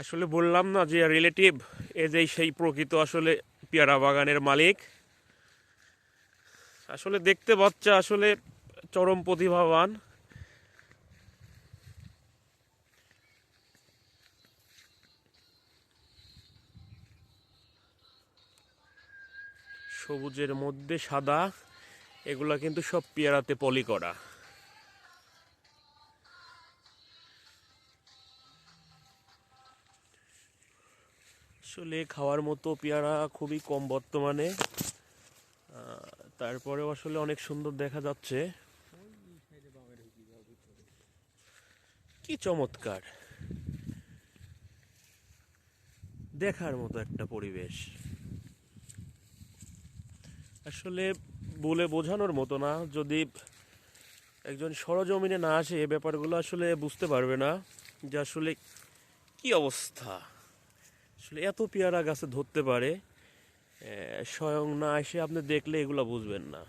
আসলে বললাম না যে রিলেটিভ এ যে সেই প্রকৃত আসলে পেয়ারা বাগানের মালিক। আসলে দেখতে বাচ্চা, আসলে চরম প্রতিভাবান। সবুজের মধ্যে সাদা, এগুলা কিন্তু সব পেয়ারাতে পলি করা। আসলে খাওয়ার মতো পেয়ারা খুবই কম বর্তমানে, তারপরেও আসলে অনেক সুন্দর দেখা যাচ্ছে। কি চমৎকার, দেখার মতো একটা পরিবেশ। আসলে বলে বোঝানোর মতো না, যদি একজন সরজমিনে না আসে এ ব্যাপারগুলো আসলে বুঝতে পারবে না যে আসলে কি অবস্থা। আসলে এত পেয়ারা গাছে ধরতে পারে, স্বয়ং না এসে আপনি দেখলে এগুলা বুঝবেন না।